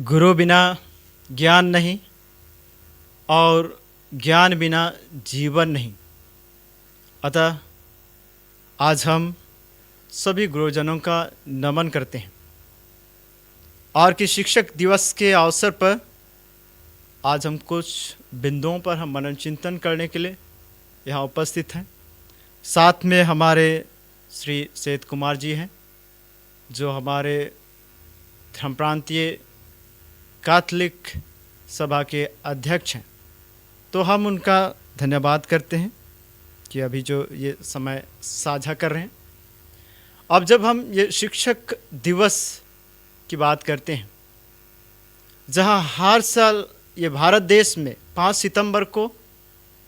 गुरु बिना ज्ञान नहीं और ज्ञान बिना जीवन नहीं। अतः आज हम सभी गुरुजनों का नमन करते हैं और कि शिक्षक दिवस के अवसर पर आज हम कुछ बिंदुओं पर हम मनन चिंतन करने के लिए यहाँ उपस्थित हैं। साथ में हमारे श्री सेठ कुमार जी हैं जो हमारे धर्म प्रांतीय कैथोलिक सभा के अध्यक्ष हैं। तो हम उनका धन्यवाद करते हैं कि अभी जो ये समय साझा कर रहे हैं। अब जब हम ये शिक्षक दिवस की बात करते हैं, जहां हर साल ये भारत देश में 5 सितंबर को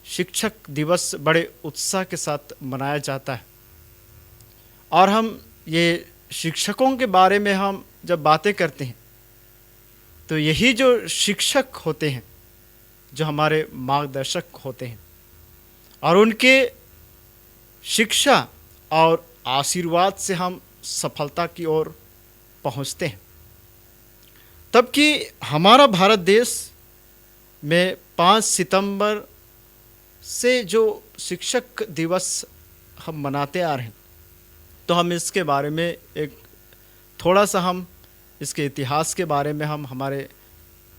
शिक्षक दिवस बड़े उत्साह के साथ मनाया जाता है, और हम ये शिक्षकों के बारे में हम जब बातें करते हैं तो यही जो शिक्षक होते हैं जो हमारे मार्गदर्शक होते हैं, और उनके शिक्षा और आशीर्वाद से हम सफलता की ओर पहुंचते हैं। तब कि हमारा भारत देश में 5 सितंबर से जो शिक्षक दिवस हम मनाते आ रहे हैं, तो हम इसके बारे में एक थोड़ा सा हम इसके इतिहास के बारे में हम हमारे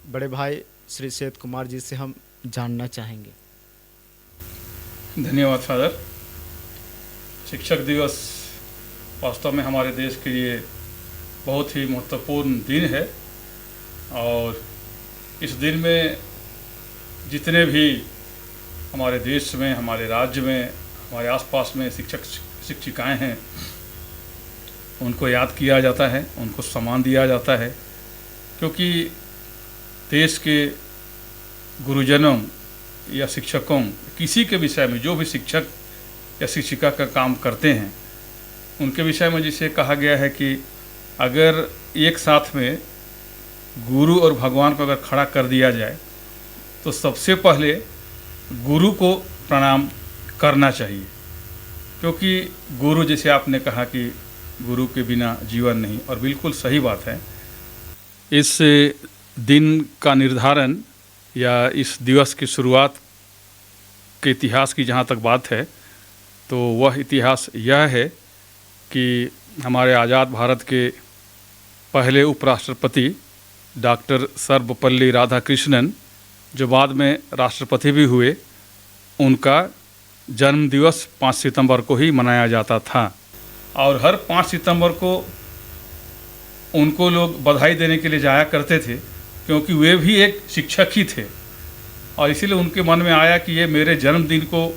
बड़े भाई श्री सेठ कुमार जी से हम जानना चाहेंगे। धन्यवाद फादर। शिक्षक दिवस वास्तव में हमारे देश के लिए बहुत ही महत्वपूर्ण दिन है, और इस दिन में जितने भी हमारे देश में, हमारे राज्य में, हमारे आसपास में शिक्षक शिक्षिकाएं हैं, उनको याद किया जाता है, उनको सम्मान दिया जाता है, क्योंकि देश के गुरुजनों या शिक्षकों किसी के विषय में जो भी शिक्षक या शिक्षिका का काम करते हैं उनके विषय में जिसे कहा गया है कि अगर एक साथ में गुरु और भगवान को अगर खड़ा कर दिया जाए तो सबसे पहले गुरु को प्रणाम करना चाहिए, क्योंकि गुरु, जैसे आपने कहा कि गुरु के बिना जीवन नहीं, और बिल्कुल सही बात है। इस दिन का निर्धारण या इस दिवस की शुरुआत के इतिहास की जहाँ तक बात है, तो वह इतिहास यह है कि हमारे आज़ाद भारत के पहले उपराष्ट्रपति डॉक्टर सर्वपल्ली राधाकृष्णन, जो बाद में राष्ट्रपति भी हुए, उनका जन्म दिवस 5 सितंबर को ही मनाया जाता था। और हर 5 सितंबर को उनको लोग बधाई देने के लिए जाया करते थे, क्योंकि वे भी एक शिक्षक ही थे, और इसीलिए उनके मन में आया कि ये मेरे जन्मदिन को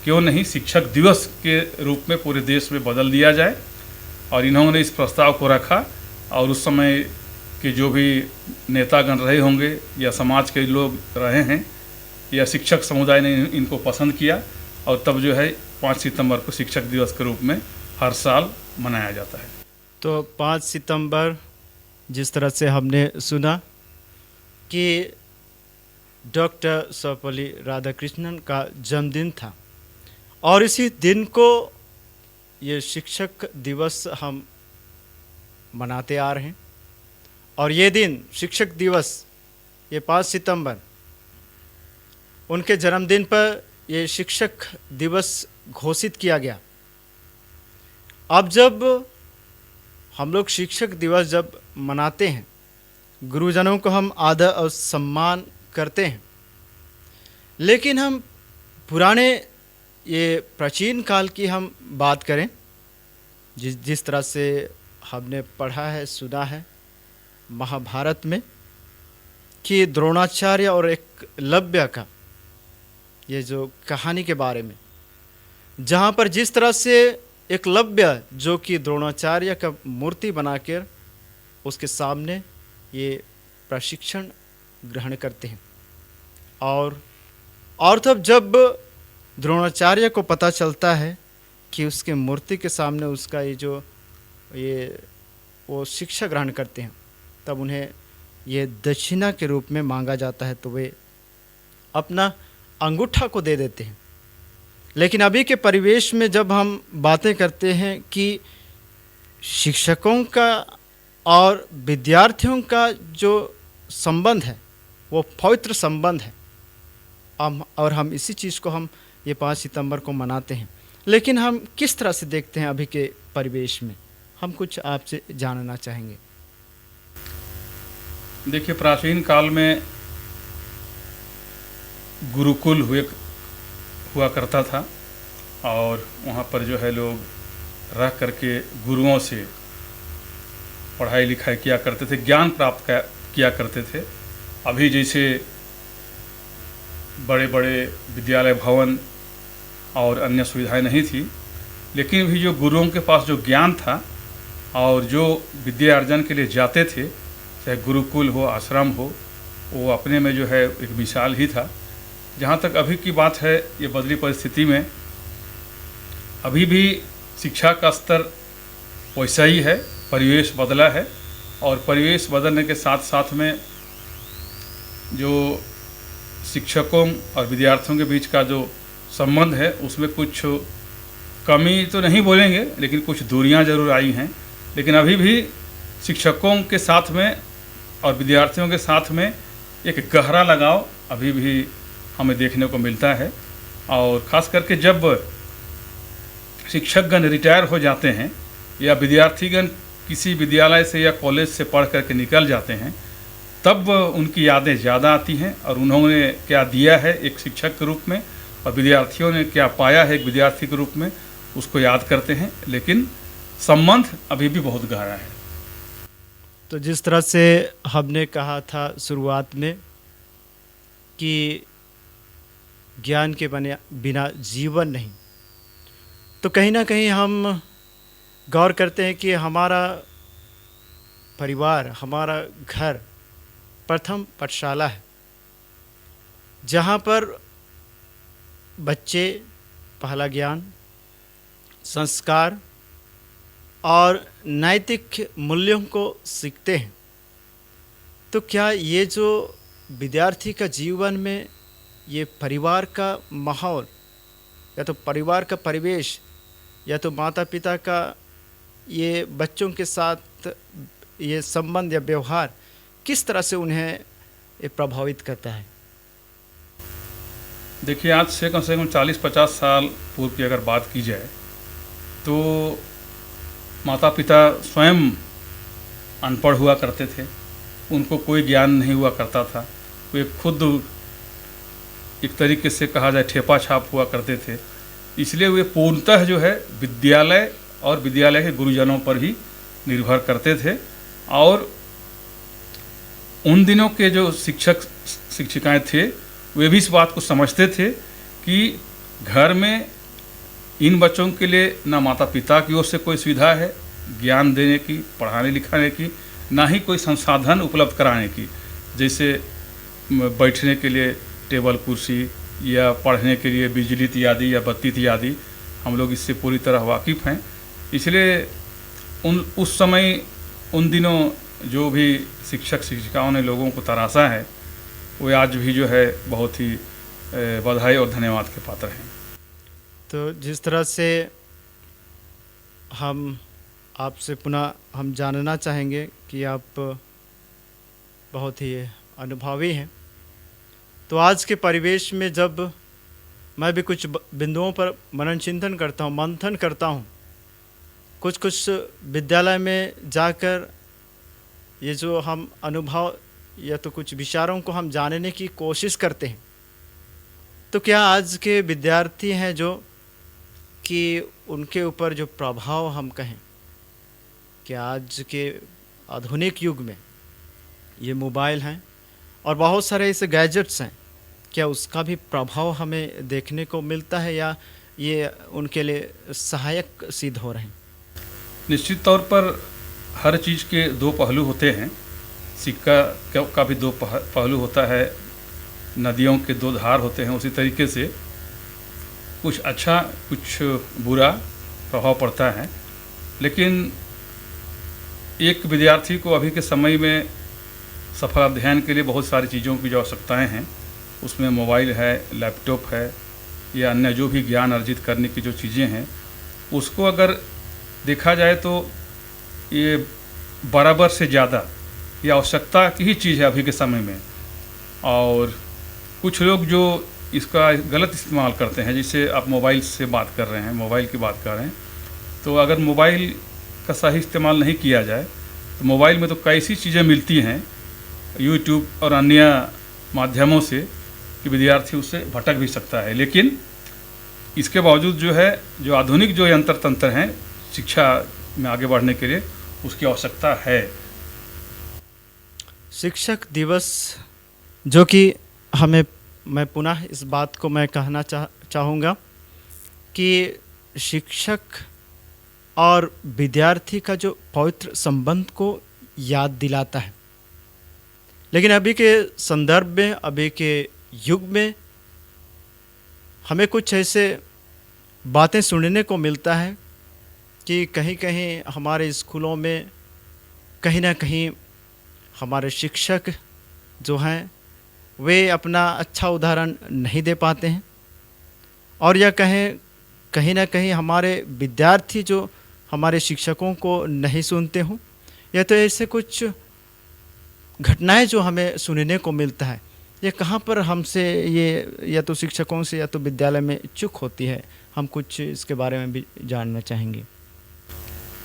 क्यों नहीं शिक्षक दिवस के रूप में पूरे देश में बदल दिया जाए। और इन्होंने इस प्रस्ताव को रखा, और उस समय के जो भी नेतागण रहे होंगे या समाज के लोग रहे हैं या शिक्षक समुदाय ने इनको पसंद किया, और तब जो है 5 सितंबर को शिक्षक दिवस के रूप में हर साल मनाया जाता है। तो 5 सितंबर जिस तरह से हमने सुना कि डॉक्टर सर्वपल्ली राधाकृष्णन का जन्मदिन था, और इसी दिन को ये शिक्षक दिवस हम मनाते आ रहे हैं। और ये दिन शिक्षक दिवस, ये 5 सितंबर, उनके जन्मदिन पर ये शिक्षक दिवस घोषित किया गया। अब जब हम लोग शिक्षक दिवस जब मनाते हैं, गुरुजनों को हम आदर और सम्मान करते हैं, लेकिन हम पुराने ये प्राचीन काल की हम बात करें, जिस तरह से हमने पढ़ा है, सुना है महाभारत में कि द्रोणाचार्य और एकलव्य का ये जो कहानी के बारे में, जहाँ पर जिस तरह से एकलव्य जो कि द्रोणाचार्य का मूर्ति बनाकर उसके सामने ये प्रशिक्षण ग्रहण करते हैं, और तब जब द्रोणाचार्य को पता चलता है कि उसके मूर्ति के सामने उसका वो शिक्षा ग्रहण करते हैं, तब उन्हें ये दक्षिणा के रूप में मांगा जाता है, तो वे अपना अंगूठा को दे देते हैं। लेकिन अभी के परिवेश में जब हम बातें करते हैं कि शिक्षकों का और विद्यार्थियों का जो संबंध है वो पवित्र संबंध है। और हम इसी चीज़ को हम ये 5 सितंबर को मनाते हैं। लेकिन हम किस तरह से देखते हैं अभी के परिवेश में, हम कुछ आपसे जानना चाहेंगे। देखिए, प्राचीन काल में गुरुकुल हुआ करता था और वहाँ पर जो है लोग रह करके गुरुओं से पढ़ाई लिखाई किया करते थे, ज्ञान प्राप्त किया करते थे। अभी जैसे बड़े बड़े विद्यालय भवन और अन्य सुविधाएं नहीं थी, लेकिन भी जो गुरुओं के पास जो ज्ञान था और जो विद्या अर्जन के लिए जाते थे, चाहे गुरुकुल हो आश्रम हो, वो अपने में जो है एक मिसाल ही था। जहाँ तक अभी की बात है, ये बदली परिस्थिति में अभी भी शिक्षा का स्तर वैसा ही है, परिवेश बदला है और परिवेश बदलने के साथ साथ में जो शिक्षकों और विद्यार्थियों के बीच का जो संबंध है उसमें कुछ कमी तो नहीं बोलेंगे, लेकिन कुछ दूरियां ज़रूर आई हैं। लेकिन अभी भी शिक्षकों के साथ में और विद्यार्थियों के साथ में एक गहरा लगाव अभी भी हमें देखने को मिलता है। और ख़ास करके जब शिक्षकगण रिटायर हो जाते हैं या विद्यार्थीगण किसी विद्यालय से या कॉलेज से पढ़ करके निकल जाते हैं, तब उनकी यादें ज़्यादा आती हैं और उन्होंने क्या दिया है एक शिक्षक के रूप में और विद्यार्थियों ने क्या पाया है एक विद्यार्थी के रूप में, उसको याद करते हैं। लेकिन संबंध अभी भी बहुत गहरा है। तो जिस तरह से हमने कहा था शुरुआत में कि ज्ञान के बिना जीवन नहीं, तो कहीं ना कहीं हम गौर करते हैं कि हमारा परिवार, हमारा घर प्रथम पाठशाला है, जहाँ पर बच्चे पहला ज्ञान, संस्कार और नैतिक मूल्यों को सीखते हैं। तो क्या ये जो विद्यार्थी का जीवन में ये परिवार का माहौल या तो परिवार का परिवेश या तो माता पिता का ये बच्चों के साथ ये संबंध या व्यवहार किस तरह से उन्हें ये प्रभावित करता है? देखिए, आज से कम 40-50 साल पूर्व की अगर बात की जाए तो माता पिता स्वयं अनपढ़ हुआ करते थे, उनको कोई ज्ञान नहीं हुआ करता था। वे खुद एक तरीके से कहा जाए ठेपा छाप हुआ करते थे। इसलिए वे पूर्णतः जो है विद्यालय और विद्यालय के गुरुजनों पर ही निर्भर करते थे। और उन दिनों के जो शिक्षक शिक्षिकाएं थे वे भी इस बात को समझते थे कि घर में इन बच्चों के लिए ना माता पिता की ओर से कोई सुविधा है ज्ञान देने की, पढ़ाने लिखाने की, ना ही कोई संसाधन उपलब्ध कराने की, जैसे बैठने के लिए टेबल कुर्सी या पढ़ने के लिए बिजली इत्यादि या बत्ती इत्यादि। हम लोग इससे पूरी तरह वाकिफ़ हैं। इसलिए उस समय उन दिनों जो भी शिक्षक शिक्षिकाओं ने लोगों को तराशा है, वो आज भी जो है बहुत ही बधाई और धन्यवाद के पात्र हैं। तो जिस तरह से हम आपसे पुनः हम जानना चाहेंगे कि आप बहुत ही अनुभवी हैं, तो आज के परिवेश में जब मैं भी कुछ बिंदुओं पर मनन चिंतन करता हूँ, मंथन करता हूँ, कुछ विद्यालय में जाकर ये जो हम अनुभव या तो कुछ विचारों को हम जानने की कोशिश करते हैं, तो क्या आज के विद्यार्थी हैं जो कि उनके ऊपर जो प्रभाव हम कहें कि आज के आधुनिक युग में ये मोबाइल हैं और बहुत सारे ऐसे गैजेट्स हैं, क्या उसका भी प्रभाव हमें देखने को मिलता है या ये उनके लिए सहायक सिद्ध हो रहे हैं? निश्चित तौर पर हर चीज़ के दो पहलू होते हैं। सिक्का का भी दो पहलू होता है, नदियों के दो धार होते हैं। उसी तरीके से कुछ अच्छा कुछ बुरा प्रभाव पड़ता है। लेकिन एक विद्यार्थी को अभी के समय में सफल अध्ययन के लिए बहुत सारी चीज़ों की जो आवश्यकताएँ हैं, उसमें मोबाइल है, लैपटॉप है या अन्य जो भी ज्ञान अर्जित करने की जो चीज़ें हैं, उसको अगर देखा जाए तो ये बराबर से ज़्यादा ये आवश्यकता की ही चीज़ है अभी के समय में। और कुछ लोग जो इसका गलत इस्तेमाल करते हैं, जैसे आप मोबाइल से बात कर रहे हैं, मोबाइल की बात कर रहे हैं, तो अगर मोबाइल का सही इस्तेमाल नहीं किया जाए तो मोबाइल में तो कैसी चीज़ें मिलती हैं यूट्यूब और अन्य माध्यमों से कि विद्यार्थी उससे भटक भी सकता है। लेकिन इसके बावजूद जो है, जो आधुनिक जो यंत्र तंत्र हैं शिक्षा में आगे बढ़ने के लिए, उसकी आवश्यकता है। शिक्षक दिवस जो कि मैं पुनः इस बात को मैं कहना चाहूँगा कि शिक्षक और विद्यार्थी का जो पवित्र संबंध को याद दिलाता है। लेकिन अभी के संदर्भ में, अभी के युग में हमें कुछ ऐसे बातें सुनने को मिलता है कि कहीं कहीं हमारे स्कूलों में कहीं ना कहीं हमारे शिक्षक जो हैं वे अपना अच्छा उदाहरण नहीं दे पाते हैं, और या कहें कहीं ना कहीं हमारे विद्यार्थी जो हमारे शिक्षकों को नहीं सुनते हों, या तो ऐसे कुछ घटनाएं जो हमें सुनने को मिलता है। ये कहाँ पर हमसे ये या तो शिक्षकों से या तो विद्यालय में चूक होती है, हम कुछ इसके बारे में भी जानना चाहेंगे।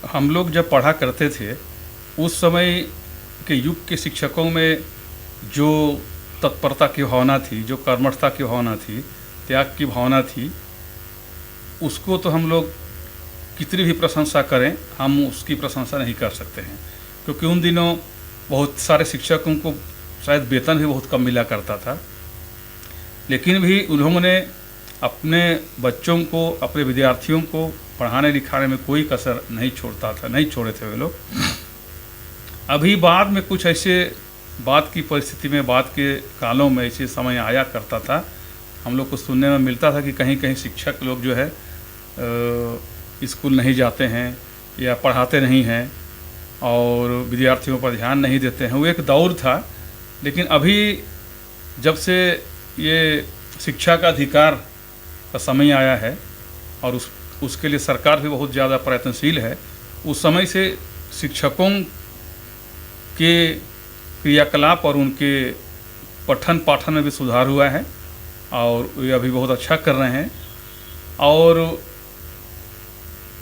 हम लोग जब पढ़ा करते थे उस समय के युग के शिक्षकों में जो तत्परता की भावना थी, जो कर्मठता की भावना थी, त्याग की भावना थी, उसको तो हम लोग कितनी भी प्रशंसा करें, हम उसकी प्रशंसा नहीं कर सकते हैं। क्योंकि उन दिनों बहुत सारे शिक्षकों को शायद वेतन भी बहुत कम मिला करता था, लेकिन भी उन्होंने अपने बच्चों को, अपने विद्यार्थियों को पढ़ाने लिखाने में कोई कसर नहीं छोड़े थे वे लोग। अभी बाद में कुछ ऐसे बाद की परिस्थिति में, बाद के कालों में ऐसे समय आया करता था, हम लोग को सुनने में मिलता था कि कहीं कहीं शिक्षक लोग जो है स्कूल नहीं जाते हैं या पढ़ाते नहीं हैं और विद्यार्थियों पर ध्यान नहीं देते हैं। वो एक दौर था। लेकिन अभी जब से ये शिक्षा का अधिकार का समय आया है और उसके लिए सरकार भी बहुत ज़्यादा प्रयत्नशील है, उस समय से शिक्षकों के क्रियाकलाप और उनके पठन पाठन में भी सुधार हुआ है और वे अभी बहुत अच्छा कर रहे हैं। और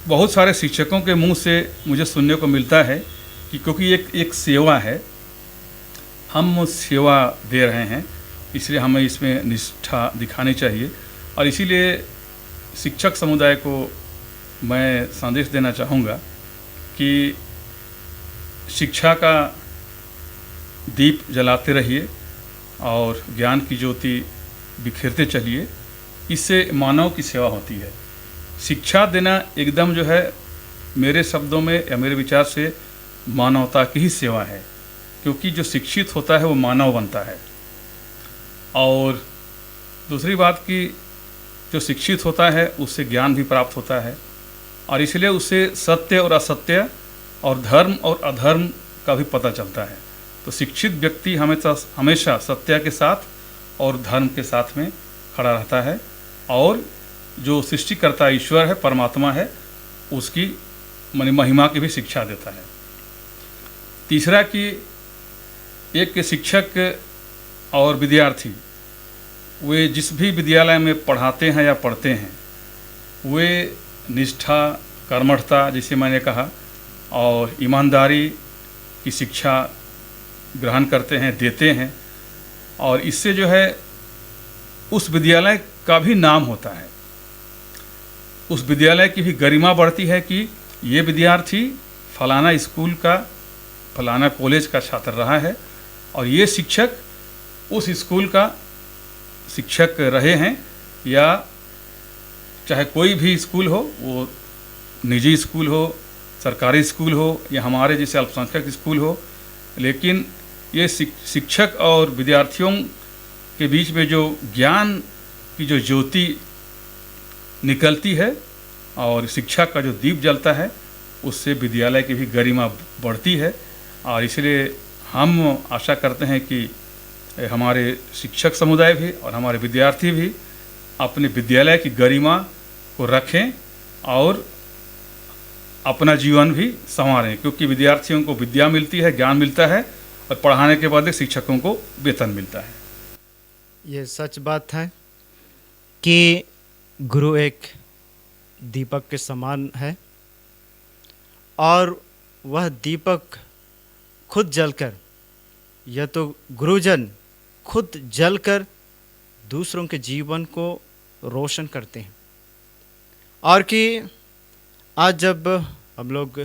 बहुत सारे शिक्षकों के मुंह से मुझे सुनने को मिलता है कि क्योंकि एक सेवा है, हम सेवा दे रहे हैं, इसलिए हमें इसमें निष्ठा दिखानी चाहिए। और इसीलिए शिक्षक समुदाय को मैं संदेश देना चाहूँगा कि शिक्षा का दीप जलाते रहिए और ज्ञान की ज्योति बिखेरते चलिए। इससे मानव की सेवा होती है। शिक्षा देना एकदम जो है, मेरे शब्दों में या मेरे विचार से मानवता की ही सेवा है, क्योंकि जो शिक्षित होता है वो मानव बनता है। और दूसरी बात कि जो शिक्षित होता है उससे ज्ञान भी प्राप्त होता है और इसलिए उससे सत्य और असत्य और धर्म और अधर्म का भी पता चलता है। तो शिक्षित व्यक्ति हमेशा सत्य के साथ और धर्म के साथ में खड़ा रहता है और जो सृष्टिकर्ता ईश्वर है, परमात्मा है, उसकी महिमा की भी शिक्षा देता है। तीसरा कि एक शिक्षक और विद्यार्थी वे जिस भी विद्यालय में पढ़ाते हैं या पढ़ते हैं, वे निष्ठा, कर्मठता, जैसे मैंने कहा, और ईमानदारी की शिक्षा ग्रहण करते हैं, देते हैं। और इससे जो है उस विद्यालय का भी नाम होता है, उस विद्यालय की भी गरिमा बढ़ती है कि ये विद्यार्थी फलाना स्कूल का, फलाना कॉलेज का छात्र रहा है और ये शिक्षक उस स्कूल का शिक्षक रहे हैं। या चाहे कोई भी स्कूल हो, वो निजी स्कूल हो, सरकारी स्कूल हो या हमारे जैसे अल्पसंख्यक स्कूल हो, लेकिन ये शिक्षक और विद्यार्थियों के बीच में जो ज्ञान की जो ज्योति निकलती है और शिक्षा का जो दीप जलता है, उससे विद्यालय की भी गरिमा बढ़ती है। और इसलिए हम आशा करते हैं कि हमारे शिक्षक समुदाय भी और हमारे विद्यार्थी भी अपने विद्यालय की गरिमा को रखें और अपना जीवन भी संवारें, क्योंकि विद्यार्थियों को विद्या मिलती है, ज्ञान मिलता है और पढ़ाने के बदले शिक्षकों को वेतन मिलता है। ये सच बात है कि गुरु एक दीपक के समान है और वह दीपक खुद जलकर, यह तो गुरुजन खुद जलकर दूसरों के जीवन को रोशन करते हैं। और कि आज जब हम लोग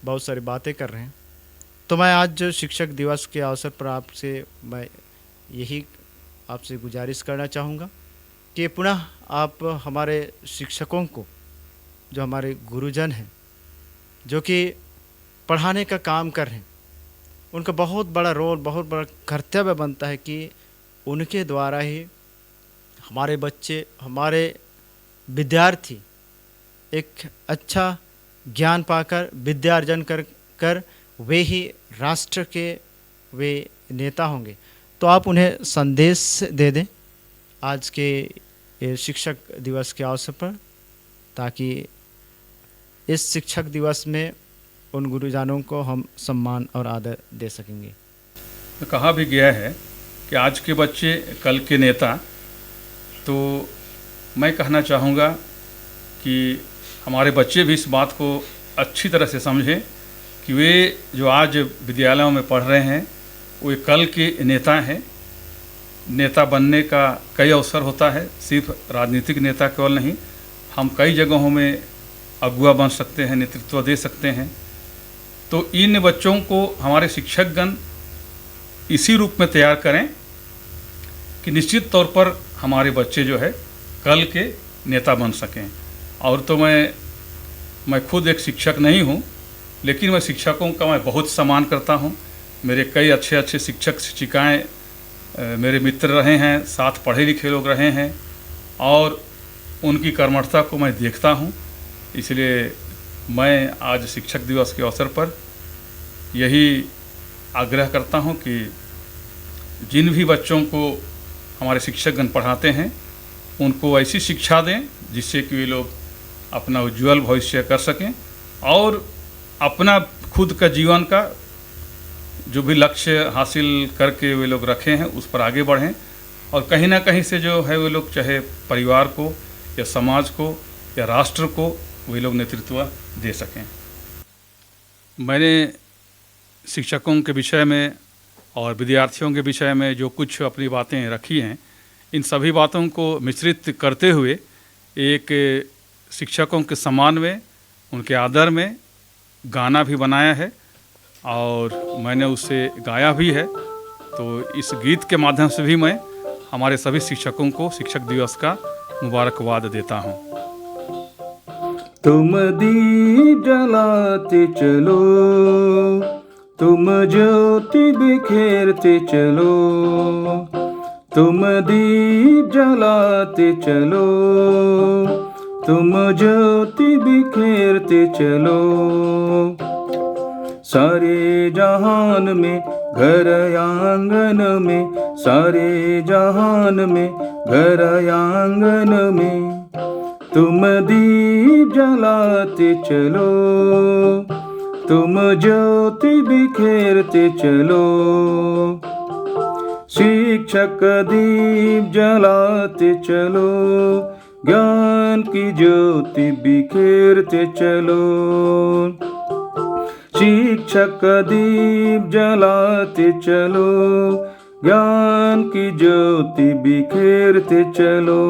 बहुत सारी बातें कर रहे हैं, तो मैं आज जो शिक्षक दिवस के अवसर पर आपसे मैं यही आपसे गुजारिश करना चाहूँगा कि पुनः आप हमारे शिक्षकों को, जो हमारे गुरुजन हैं, जो कि पढ़ाने का काम कर रहे हैं, उनका बहुत बड़ा रोल, बहुत बड़ा कर्तव्य बनता है कि उनके द्वारा ही हमारे बच्चे, हमारे विद्यार्थी एक अच्छा ज्ञान पाकर, विद्या अर्जन कर वे ही राष्ट्र के वे नेता होंगे। तो आप उन्हें संदेश दे दें आज के ये शिक्षक दिवस के अवसर पर, ताकि इस शिक्षक दिवस में उन गुरुजनों को हम सम्मान और आदर दे सकेंगे। तो कहा भी गया है कि आज के बच्चे कल के नेता। तो मैं कहना चाहूँगा कि हमारे बच्चे भी इस बात को अच्छी तरह से समझें कि वे जो आज विद्यालयों में पढ़ रहे हैं वे कल के नेता हैं। नेता बनने का कई अवसर होता है, सिर्फ राजनीतिक नेता केवल नहीं, हम कई जगहों में अगुवा बन सकते हैं, नेतृत्व दे सकते हैं। तो इन बच्चों को हमारे शिक्षकगण इसी रूप में तैयार करें कि निश्चित तौर पर हमारे बच्चे जो है कल के नेता बन सकें। और तो मैं खुद एक शिक्षक नहीं हूँ, लेकिन मैं शिक्षकों का मैं बहुत सम्मान करता हूँ। मेरे कई अच्छे अच्छे शिक्षक शिक्षिकाएँ मेरे मित्र रहे हैं, साथ पढ़े लिखे लोग रहे हैं और उनकी कर्मठता को मैं देखता हूँ। इसलिए मैं आज शिक्षक दिवस के अवसर पर यही आग्रह करता हूँ कि जिन भी बच्चों को हमारे शिक्षकगण पढ़ाते हैं उनको ऐसी शिक्षा दें जिससे कि वे लोग अपना उज्ज्वल भविष्य कर सकें और अपना खुद का जीवन का जो भी लक्ष्य हासिल करके वे लोग रखे हैं उस पर आगे बढ़ें और कहीं ना कहीं से जो है वे लोग चाहे परिवार को या समाज को या राष्ट्र को वे लोग नेतृत्व दे सकें। मैंने शिक्षकों के विषय में और विद्यार्थियों के विषय में जो कुछ अपनी बातें रखी हैं, इन सभी बातों को मिश्रित करते हुए एक शिक्षकों के सम्मान में, उनके आदर में गाना भी बनाया है और मैंने उसे गाया भी है। तो इस गीत के माध्यम से भी मैं हमारे सभी शिक्षकों को शिक्षक दिवस का मुबारकबाद देता हूँ। तुम दीप जलाते चलो, तुम ज्योति बिखेरते चलो, तुम दीप जलाते चलो, तुम ज्योति बिखेरते चलो। सारे जहान में घर आंगन में, सारे जहान में घर आंगन में तुम दीप जलाते चलो, तुम ज्योति बिखेरते चलो। शिक्षक दीप जलाते चलो, ज्ञान की ज्योति बिखेरते चलो। शिक्षक दीप जलाते चलो, ज्ञान की ज्योति बिखेरते चलो।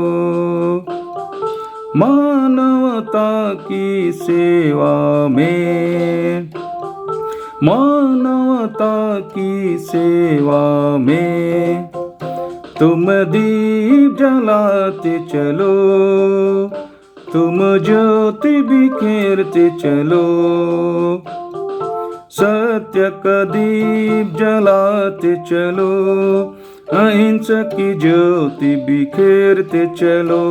मानवता की सेवा में, मानवता की सेवा में तुम दीप जलाते चलो, तुम ज्योति बिखेरते चलो। सत्य का दीप जलाते चलो, अहिंसा की ज्योति बिखेरते चलो।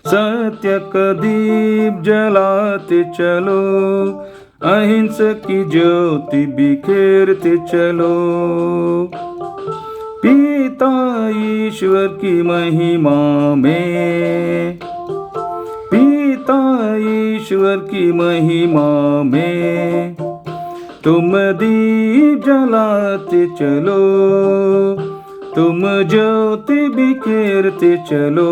सत्य का दीप जलाते चलो, अहिंसा की ज्योति बिखेरते चलो। पिता ईश्वर की महिमा में, पिता ईश्वर की महिमा में तुम दीप जलाते चलो, तुम ज्योति बिखेरते चलो।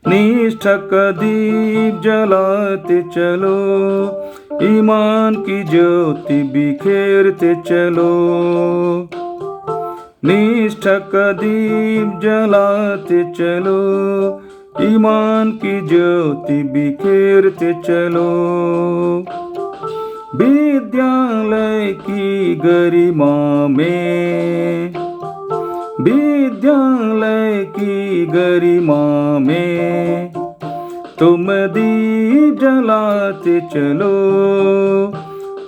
निष्ठा का दीप जलाते चलो, ईमान की ज्योति बिखेरते चलो। निष्ठा का दीप जलाते चलो, ईमान की ज्योति बिखेरते चलो। विद्यालय की गरिमा में, विद्यालय की गरिमा में तुम दीप जलाते चलो,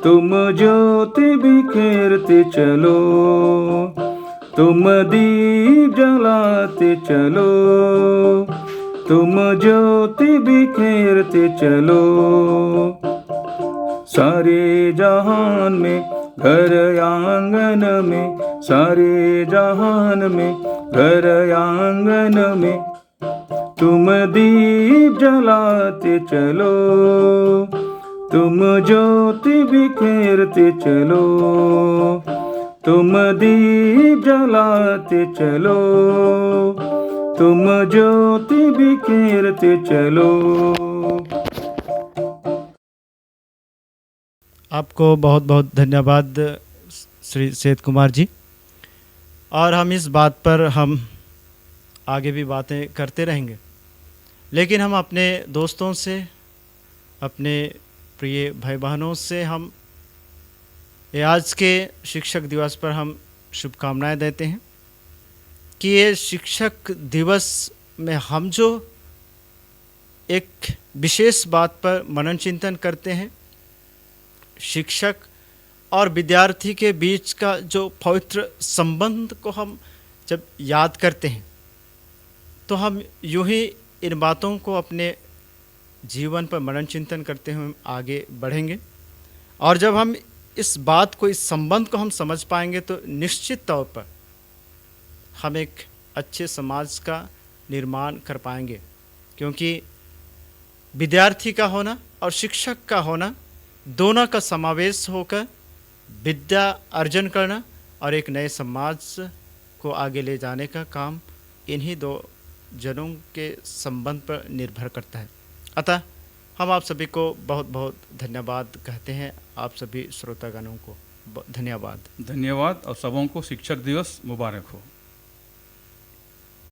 तुम ज्योति बिखेरते चलो। तुम दीप जलाते चलो, तुम ज्योति बिखेरते चलो। सारे जहान में घर आंगन में, सारे जहान में घर आंगन में तुम दीप जलाते चलो, तुम ज्योति बिखेरते चलो। तुम दीप जलाते चलो, तुम ज्योति बिखेरते चलो। आपको बहुत बहुत धन्यवाद श्री सेठ कुमार जी। और हम इस बात पर हम आगे भी बातें करते रहेंगे, लेकिन हम अपने दोस्तों से, अपने प्रिय भाई बहनों से हम ये आज के शिक्षक दिवस पर हम शुभकामनाएं देते हैं कि ये शिक्षक दिवस में हम जो एक विशेष बात पर मनन चिंतन करते हैं, शिक्षक और विद्यार्थी के बीच का जो पवित्र संबंध को हम जब याद करते हैं, तो हम यूं ही इन बातों को अपने जीवन पर मनन चिंतन करते हुए आगे बढ़ेंगे। और जब हम इस बात को, इस संबंध को हम समझ पाएंगे, तो निश्चित तौर पर हम एक अच्छे समाज का निर्माण कर पाएंगे। क्योंकि विद्यार्थी का होना और शिक्षक का होना, दोनों का समावेश होकर विद्या अर्जन करना और एक नए समाज को आगे ले जाने का काम इन्हीं दो जनों के संबंध पर निर्भर करता है। अतः हम आप सभी को बहुत बहुत धन्यवाद कहते हैं। आप सभी श्रोतागणों को धन्यवाद। धन्यवाद और सबों को शिक्षक दिवस मुबारक हो।